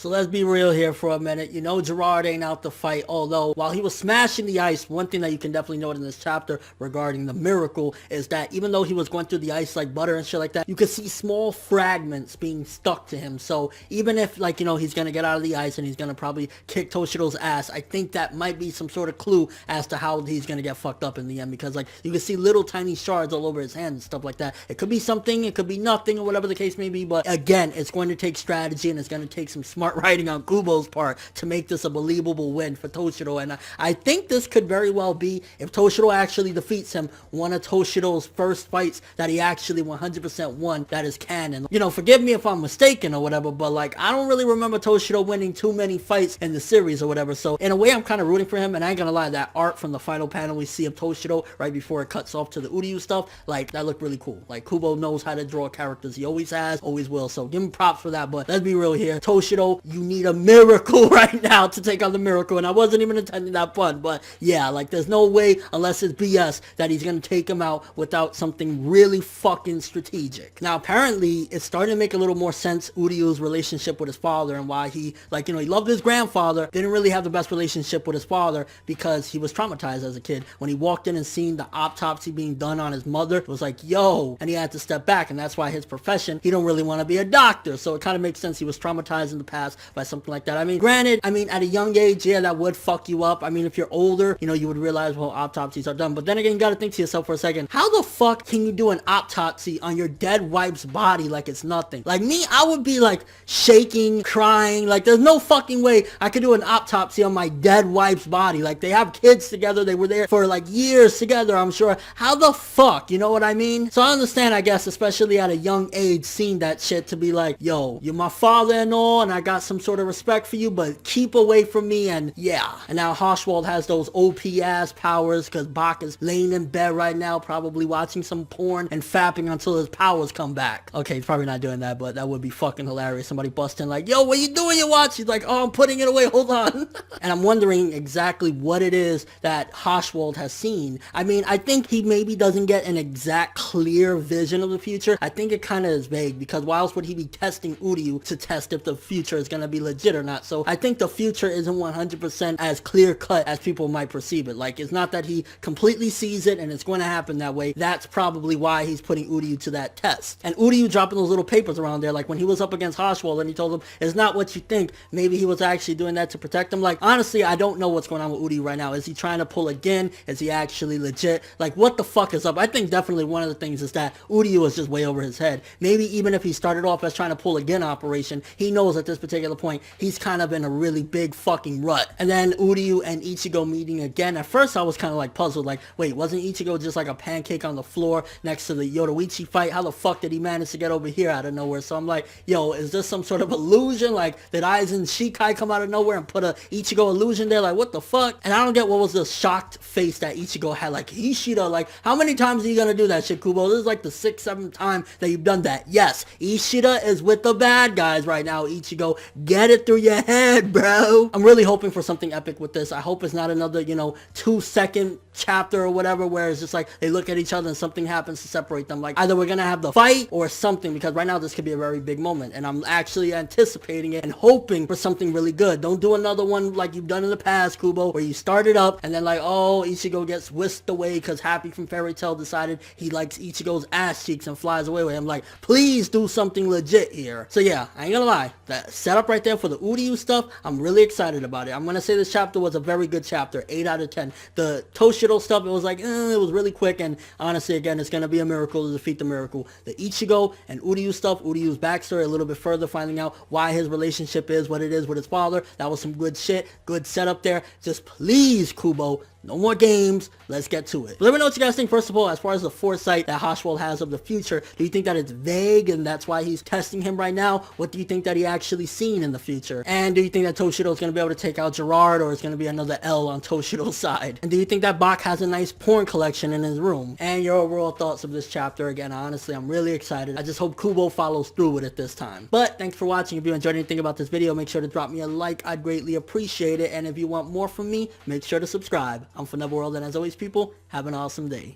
So let's be real here for a minute. You know Gerard ain't out to fight, although while he was smashing the ice, one thing that you can definitely note in this chapter regarding the miracle is that even though he was going through the ice like butter and shit like that, you could see small fragments being stuck to him. So even if, like, you know, he's gonna get out of the ice and he's gonna probably kick Toshiro's ass, I think that might be some sort of clue as to how he's gonna get fucked up in the end, because like you can see little tiny shards all over his hands and stuff like that. It could be something, it could be nothing, or whatever the case may be, but again, it's going to take strategy and it's going to take some smart writing on Kubo's part to make this a believable win for Toshiro. And I think this could very well be, if Toshiro actually defeats him, one of Toshiro's first fights that he actually 100% won that is canon. You know, forgive me if I'm mistaken or whatever, but like I don't really remember Toshiro winning too many fights in the series or whatever, so in a way I'm kind of rooting for him. And I ain't gonna lie, that art from the final panel we see of Toshiro right before it cuts off to the Uryu stuff, like that looked really cool. Like Kubo knows how to draw characters, he always has, always will, so give him props for that. But let's be real here, Toshiro, you need a miracle right now to take on the miracle. And I wasn't even intending that pun, but yeah, like there's no way, unless it's BS, that he's gonna take him out without something really fucking strategic. Now apparently it's starting to make a little more sense, Uryu's relationship with his father, and why he, like, you know, he loved his grandfather, didn't really have the best relationship with his father because he was traumatized as a kid. When he walked in and seen the autopsy being done on his mother, it was like, yo, and he had to step back, and that's why his profession, he don't really want to be a doctor. So it kind of makes sense he was traumatized in the past by something like that. I mean, granted, at a young age, yeah, that would fuck you up. I mean, if you're older, you know, you would realize, well, autopsies are done. But then again, you got to think to yourself for a second, how the fuck can you do an autopsy on your dead wife's body like it's nothing? Like me, I would be like shaking, crying, like there's no fucking way I could do an autopsy on my dead wife's body. Like they have kids together, they were there for like years together, I'm sure. How the fuck, you know what I mean? So I understand, I guess, especially at a young age, seeing that shit, to be like, yo, you're my father and all, and I got some sort of respect for you, but keep away from me. And yeah, and now Hoshwald has those OP ass powers because Bach is laying in bed right now, probably watching some porn and fapping until his powers come back. Okay, he's probably not doing that, but that would be fucking hilarious. Somebody bust in like, yo, what you doing, you watch? He's like, oh, I'm putting it away, hold on. And I'm wondering exactly what it is that Hoshwald has seen. I mean, I think he maybe doesn't get an exact clear vision of the future. I think it kind of is vague, because why else would he be testing Uryu to test if the future is going to be legit or not? So I think the future isn't 100% as clear cut as people might perceive it. Like, it's not that he completely sees it and it's going to happen that way. That's probably why he's putting Uryu to that test. And Uryu dropping those little papers around there, like when he was up against Hoshwald and he told him, it's not what you think. Maybe he was actually doing that to protect him. Like, honestly, I don't know what's going on with Uryu right now. Is he trying to pull again? Is he actually legit? Like, what the fuck is up? I think definitely one of the things is that Uryu is just way over his head. Maybe even if he started off as trying to pull again operation, he knows at this particular point he's kind of in a really big fucking rut. And then Uryu and Ichigo meeting again. At first I was kind of like puzzled, like, wait, wasn't Ichigo just like a pancake on the floor next to the Yoruichi fight? How the fuck did he manage to get over here out of nowhere? So I'm like, yo, is this some sort of illusion? Like, did Aizen Shikai come out of nowhere and put a Ichigo illusion there? Like, what the fuck? And I don't get what was the shocked face that Ichigo had. Like, Ishida, like, how many times are you gonna do that shit, Kubo? This is like the 6th, 7th time that you've done that. Yes, Ishida is with the bad guys right now, Ichigo. Get it through your head, bro. I'm really hoping for something epic with this. I hope it's not another, you know, 2-second chapter or whatever where it's just like they look at each other and something happens to separate them. Like, either we're gonna have the fight or something, because right now this could be a very big moment and I'm actually anticipating it and hoping for something really good. Don't do another one like you've done in the past, Kubo, where you start it up and then like, oh, Ichigo gets whisked away because Happy from Fairy Tail decided he likes Ichigo's ass cheeks and flies away with him. Like, please do something legit here. So yeah, I ain't gonna lie, that setup right there for the Uryu stuff, I'm really excited about it. I'm gonna say this chapter was a very good chapter, 8 out of 10. The Toshiro stuff, it was like, it was really quick, and honestly, again, it's gonna be a miracle to defeat the miracle. The Ichigo and Uryu stuff, Uryu's backstory a little bit further, finding out why his relationship is what it is with his father, that was some good shit, good setup there. Just please, Kubo, no more games. Let's get to it. But let me know what you guys think. First of all, as far as the foresight that Hoshwald has of the future, do you think that it's vague and that's why he's testing him right now? What do you think that he actually seen in the future? And do you think that Toshiro is going to be able to take out Gerard, or is going to be another L on Toshiro's side? And do you think that Bach has a nice porn collection in his room? And your overall thoughts of this chapter. Again, honestly, I'm really excited. I just hope Kubo follows through with it this time. But thanks for watching. If you enjoyed anything about this video, make sure to drop me a like. I'd greatly appreciate it. And if you want more from me, make sure to subscribe. I'm ForneverWorld, and as always, people, have an awesome day.